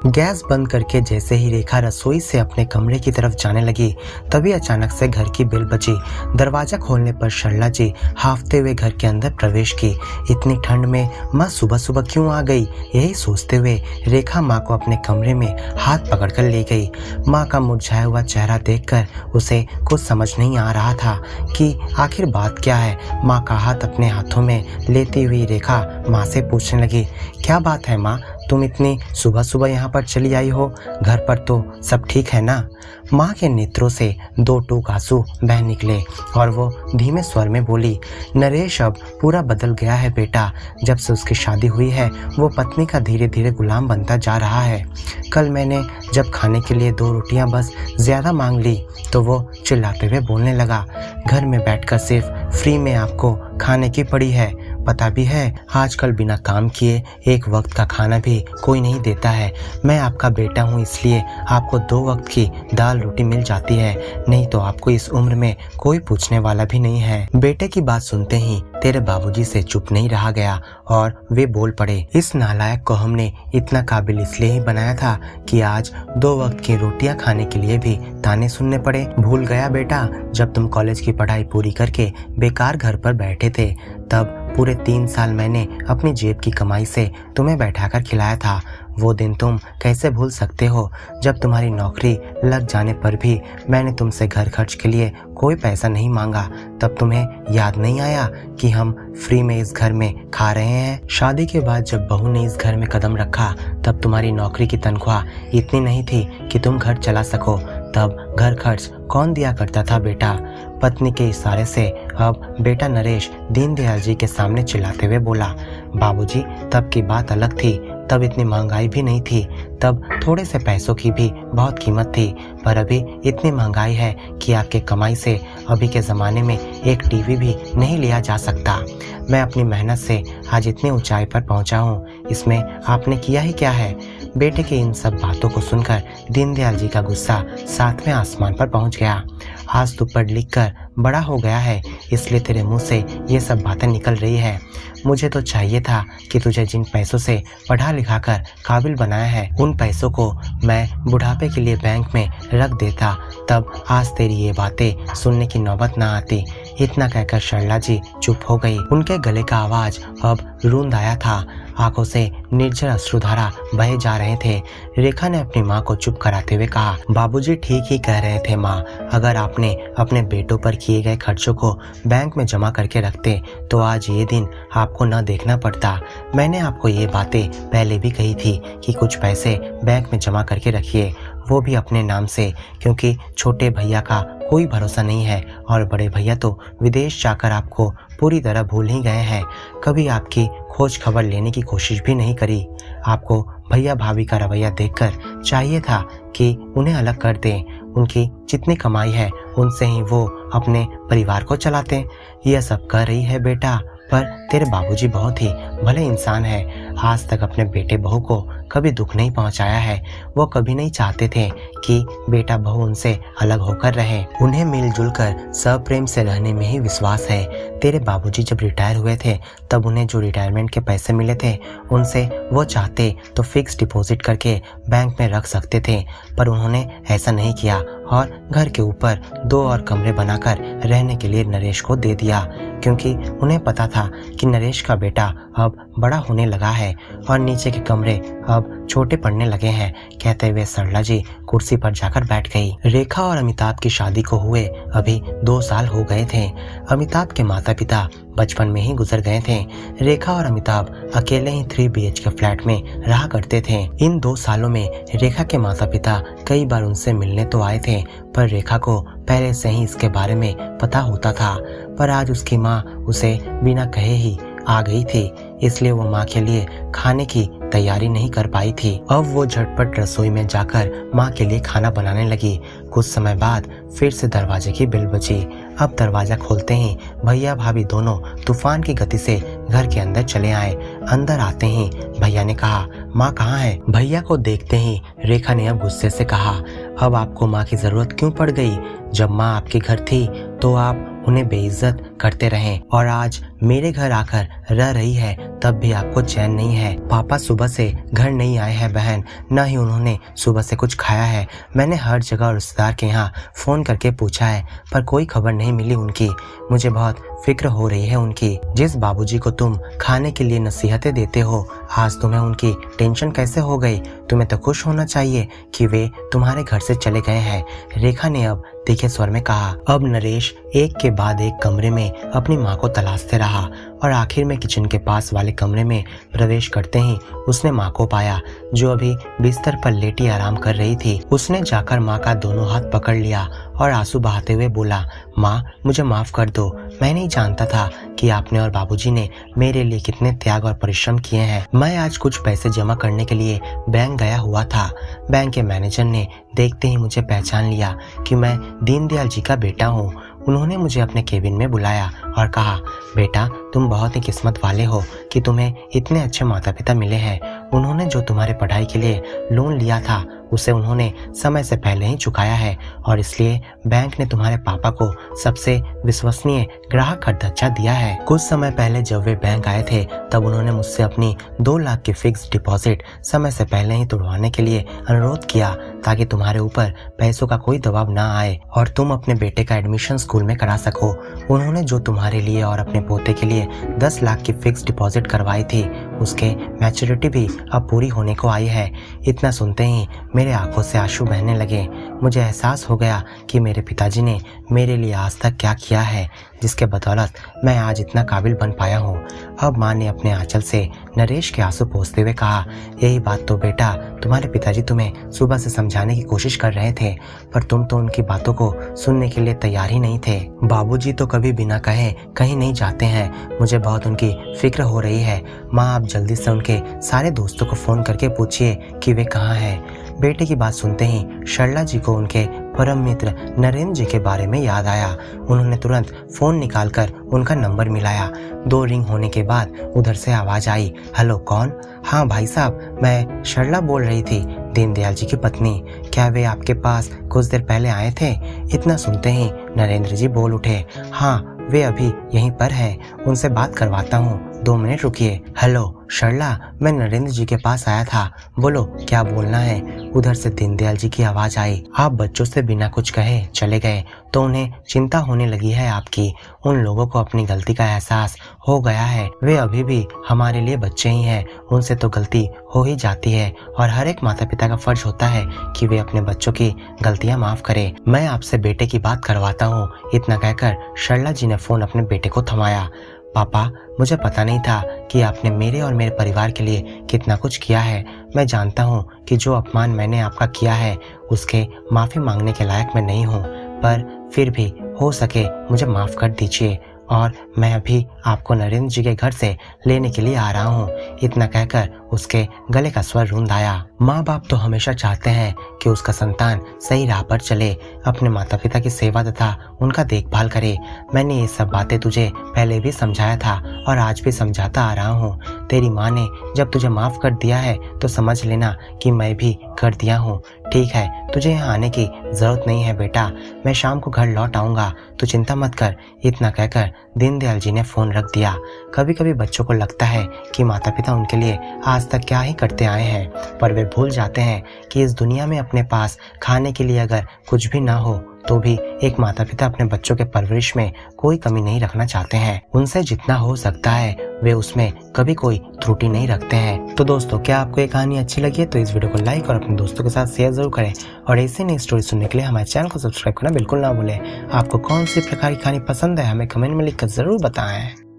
Gas बंद करके जैसे ही रेखा रसोई से अपने कमरे की तरफ जाने लगी, तभी अचानक से घर की बेल बजी। दरवाजा खोलने पर सरला जी हाफते हुए घर के अंदर प्रवेश की। इतनी ठंड में माँ सुबह सुबह क्यों आ गई, यही सोचते हुए रेखा माँ को अपने कमरे में हाथ पकड़कर ले गई। माँ का मुरझाया हुआ चेहरा देखकर उसे कुछ समझ नहीं आ रहा था कि आखिर बात क्या है। माँ का हाथ अपने हाथों में लेती हुई रेखा माँ से पूछने लगी, क्या बात है माँ, तुम इतनी सुबह सुबह यहाँ पर चली आई हो, घर पर तो सब ठीक है ना। माँ के नेत्रों से दो टूक आंसू बह निकले और वो धीमे स्वर में बोली, नरेश अब पूरा बदल गया है बेटा। जब से उसकी शादी हुई है वो पत्नी का धीरे धीरे गुलाम बनता जा रहा है। कल मैंने जब खाने के लिए 2 रोटियां बस ज़्यादा मांग ली तो वो चिल्लाते हुए बोलने लगा, घर में बैठकर सिर्फ फ्री में आपको खाने की पड़ी है। पता भी है आजकल बिना काम किए एक वक्त का खाना भी कोई नहीं देता है। मैं आपका बेटा हूँ इसलिए आपको 2 वक्त की दाल रोटी मिल जाती है, नहीं तो आपको इस उम्र में कोई पूछने वाला भी नहीं है। बेटे की बात सुनते ही तेरे बाबूजी से चुप नहीं रहा गया और वे बोल पड़े, इस नालायक को हमने इतना काबिल इसलिए ही बनाया था कि आज 2 वक्त की रोटियां खाने के लिए भी ताने सुनने पड़े। भूल गया बेटा, जब तुम कॉलेज की पढ़ाई पूरी करके बेकार घर पर बैठे थे तब पूरे 3 साल मैंने अपनी जेब की कमाई से तुम्हें बैठाकर खिलाया था। वो दिन तुम कैसे भूल सकते हो, जब तुम्हारी नौकरी लग जाने पर भी मैंने तुमसे घर खर्च के लिए कोई पैसा नहीं मांगा। तब तुम्हें याद नहीं आया कि हम फ्री में इस घर में खा रहे हैं। शादी के बाद जब बहू ने इस घर में कदम रखा तब तुम्हारी नौकरी की तनख्वाह इतनी नहीं थी कि तुम घर चला सको। तब घर खर्च कौन दिया करता था बेटा। पत्नी के इशारे से अब बेटा नरेश दीनदयाल जी के सामने चिल्लाते हुए बोला, बाबूजी तब की बात अलग थी, तब इतनी महंगाई भी नहीं थी, तब थोड़े से पैसों की भी बहुत कीमत थी, पर अभी इतनी महंगाई है कि आपके कमाई से अभी के ज़माने में एक टीवी भी नहीं लिया जा सकता। मैं अपनी मेहनत से आज इतनी ऊंचाई पर पहुंचा हूं, इसमें आपने किया ही क्या है। बेटे की इन सब बातों को सुनकर दीनदयाल जी का गुस्सा 7वें आसमान पर पहुंच गया। आज तू पढ़ लिख कर बड़ा हो गया है इसलिए तेरे मुंह से ये सब बातें निकल रही है। मुझे तो चाहिए था कि तुझे जिन पैसों से पढ़ा लिखा कर काबिल बनाया है उन पैसों को मैं बुढ़ापे के लिए बैंक में रख देता, तब आज तेरी ये बातें सुनने की नौबत ना आती। इतना कहकर सरला जी चुप हो गई। उनके गले का आवाज अब रूंध आया था, आंखों से निर्जर अश्रुधारा बहे जा रहे थे। रेखा ने अपनी माँ को चुप कराते हुए कहा, बाबूजी ठीक ही कह रहे थे माँ, अगर आपने अपने बेटों पर किए गए खर्चों को बैंक में जमा करके रखते तो आज ये दिन आपको न देखना पड़ता। मैंने आपको ये बातें पहले भी कही थी कि कुछ पैसे बैंक में जमा करके रखिए, वो भी अपने नाम से, क्योंकि छोटे भैया का कोई भरोसा नहीं है और बड़े भैया तो विदेश जाकर आपको पूरी तरह भूल ही गए हैं। कभी आपकी खोज खबर लेने की कोशिश भी नहीं करी। आपको भैया भाभी का रवैया देखकर चाहिए था कि उन्हें अलग कर दें। उनकी जितनी कमाई है उनसे ही वो अपने परिवार को चलाते। यह सब कर रही है बेटा, पर तेरे बाबूजी बहुत ही भले इंसान है। आज तक अपने बेटे बहू को कभी दुख नहीं पहुंचाया है। वो कभी नहीं चाहते थे कि बेटा बहू उनसे अलग होकर रहे। उन्हें मिलजुल कर सप्रेम से रहने में ही विश्वास है। तेरे बाबूजी जब रिटायर हुए थे तब उन्हें जो रिटायरमेंट के पैसे मिले थे उनसे वो चाहते तो फिक्स डिपॉजिट करके बैंक में रख सकते थे, पर उन्होंने ऐसा नहीं किया और घर के ऊपर 2 और कमरे बनाकर रहने के लिए नरेश को दे दिया, क्योंकि उन्हें पता था कि नरेश का बेटा अब बड़ा होने लगा है और नीचे के कमरे अब छोटे पड़ने लगे हैं। कहते हुए सरला जी कुर्सी पर जाकर बैठ गई। रेखा और अमिताभ की शादी को हुए अभी 2 साल हो गए थे। अमिताभ के माता पिता बचपन में ही गुजर गए थे। रेखा और अमिताभ अकेले ही 3 BHK फ्लैट में रहा करते थे। इन 2 सालों में रेखा के माता पिता कई बार उनसे मिलने तो आए थे, पर रेखा को पहले से ही इसके बारे में पता होता था। पर आज उसकी माँ उसे बिना कहे ही आ गई थी, इसलिए वो माँ के लिए खाने की तैयारी नहीं कर पाई थी। अब वो झटपट रसोई में जाकर माँ के लिए खाना बनाने लगी। कुछ समय बाद फिर से दरवाजे की बेल बजी। अब दरवाजा खोलते ही भैया भाभी दोनों तूफान की गति से घर के अंदर चले आए। अंदर आते ही भैया ने कहा, माँ कहाँ है। भैया को देखते ही रेखा ने अब गुस्से से कहा, अब आपको माँ की जरूरत क्यों पड़ गई। जब माँ आपके घर थी तो आप उन्हें बेइज्जत करते रहें और आज मेरे घर आकर रह रही है तब भी आपको चैन नहीं है। पापा सुबह से घर नहीं आए हैं बहन, न ही उन्होंने सुबह से कुछ खाया है। मैंने हर जगह रिश्तेदार के यहाँ फ़ोन करके पूछा है पर कोई खबर नहीं मिली उनकी। मुझे बहुत फिक्र हो रही है उनकी। जिस बाबूजी को तुम खाने के लिए नसीहतें देते हो आज तुम्हें उनकी टेंशन कैसे हो गई। तुम्हें तो खुश होना चाहिए कि वे तुम्हारे घर से चले गए हैं, रेखा ने अब तीखे स्वर में कहा। अब नरेश एक के बाद एक कमरे में अपनी माँ को तलाशते रहा और आखिर में किचन के पास वाले कमरे में प्रवेश करते ही उसने माँ को पाया जो अभी बिस्तर पर लेटी आराम कर रही थी। उसने जाकर माँ का दोनों हाथ पकड़ लिया और आंसू बहाते हुए बोला, माँ मुझे माफ कर दो, मैं नहीं जानता था कि आपने और बाबूजी ने मेरे लिए कितने त्याग और परिश्रम किए हैं। मैं आज कुछ पैसे जमा करने के लिए बैंक गया हुआ था। बैंक के मैनेजर ने देखते ही मुझे पहचान लिया कि मैं दीनदयाल जी का बेटा हूँ। उन्होंने मुझे अपने केबिन में बुलाया और कहा, बेटा तुम बहुत ही किस्मत वाले हो कि तुम्हें इतने अच्छे माता पिता मिले हैं। उन्होंने जो तुम्हारे पढ़ाई के लिए लोन लिया था उसे उन्होंने समय से पहले ही चुकाया है और इसलिए बैंक ने तुम्हारे पापा को सबसे विश्वसनीय ग्राहक का दर्जा दिया है। कुछ समय पहले जब वे बैंक आए थे तब उन्होंने मुझसे अपनी 2 लाख की फिक्स डिपॉजिट समय से पहले ही तुड़वाने के लिए अनुरोध किया ताकि तुम्हारे ऊपर पैसों का कोई दबाव ना आए और तुम अपने बेटे का एडमिशन स्कूल में करा सको। उन्होंने जो तुम्हारे लिए और अपने पोते के लिए 10 लाख की फिक्स डिपॉजिट करवाई थी उसके मैच्योरिटी भी अब पूरी होने को आई है। इतना सुनते ही मेरे आंखों से आंसू बहने लगे। मुझे एहसास हो गया कि मेरे पिताजी ने मेरे लिए आज तक क्या किया है जिसके बदौलत मैं आज इतना काबिल बन पाया हूँ। अब माँ ने अपने आंचल से नरेश के आंसू पोंछते हुए कहा, यही बात तो बेटा तुम्हारे पिताजी तुम्हें सुबह से समझाने की कोशिश कर रहे थे पर तुम तो उनकी बातों को सुनने के लिए तैयार ही नहीं थे। बाबूजी तो कभी बिना कहे कहीं नहीं जाते हैं। मुझे बहुत उनकी फिक्र हो रही है। माँ आप जल्दी से उनके सारे दोस्तों को फोन करके पूछिए कि वे कहाँ हैं। बेटे की बात सुनते ही सरला जी को उनके परम मित्र नरेंद्र जी के बारे में याद आया। उन्होंने तुरंत फोन निकालकर उनका नंबर मिलाया। 2 रिंग होने के बाद उधर से आवाज आई, हेलो कौन? हाँ भाई साहब, मैं सरला बोल रही थी, दीनदयाल जी की पत्नी। क्या वे आपके पास कुछ देर पहले आए थे? इतना सुनते ही नरेंद्र जी बोल उठे, हाँ वे अभी यहीं पर हैं, उनसे बात करवाता हूँ, 2 मिनट रुकिए। हेलो सरला, मैं नरेंद्र जी के पास आया था, बोलो क्या बोलना है? उधर से दीनदयाल जी की आवाज आई। आप बच्चों से बिना कुछ कहे चले गए तो उन्हें चिंता होने लगी है आपकी। उन लोगों को अपनी गलती का एहसास हो गया है। वे अभी भी हमारे लिए बच्चे ही हैं, उनसे तो गलती हो ही जाती है और हर एक माता पिता का फर्ज होता है कि वे अपने बच्चों की गलतियां माफ करें। मैं आपसे बेटे की बात करवाता हूँ। इतना कहकर सरला जी ने फोन अपने बेटे को थमाया। पापा मुझे पता नहीं था कि आपने मेरे और मेरे परिवार के लिए कितना कुछ किया है। मैं जानता हूँ कि जो अपमान मैंने आपका किया है उसके माफ़ी मांगने के लायक मैं नहीं हूँ, पर फिर भी हो सके मुझे माफ़ कर दीजिए और मैं अभी आपको नरेंद्र जी के घर से लेने के लिए आ रहा हूँ। इतना कहकर उसके गले का स्वर रूंध आया। माँ बाप तो हमेशा चाहते हैं कि उसका संतान सही राह पर चले, अपने माता पिता की सेवा तथा उनका देखभाल करे। मैंने ये सब बातें तुझे पहले भी समझाया था और आज भी समझाता आ रहा हूँ। तेरी माँ ने जब तुझे माफ कर दिया है तो समझ लेना कि मैं भी कर दिया हूँ। ठीक है, तुझे यहाँ आने की जरूरत नहीं है बेटा, मैं शाम को घर लौट आऊँगा, तू चिंता मत कर। इतना कहकर दीनदयाल जी ने फोन रख दिया। कभी कभी बच्चों को लगता है कि माता पिता उनके लिए आज तक क्या ही करते आए हैं, पर वे भूल जाते हैं कि इस दुनिया में अपने पास खाने के लिए अगर कुछ भी ना हो तो भी एक माता पिता अपने बच्चों के परवरिश में कोई कमी नहीं रखना चाहते हैं। उनसे जितना हो सकता है वे उसमें कभी कोई त्रुटि नहीं रखते हैं। तो दोस्तों, क्या आपको ये कहानी अच्छी लगी है तो इस वीडियो को लाइक और अपने दोस्तों के साथ शेयर जरूर करें और ऐसे नई स्टोरी सुनने के लिए हमारे चैनल को सब्सक्राइब करना बिल्कुल ना भूलें। आपको कौन सी प्रकार की कहानी पसंद है हमें कमेंट में लिखकर जरूर बताएं।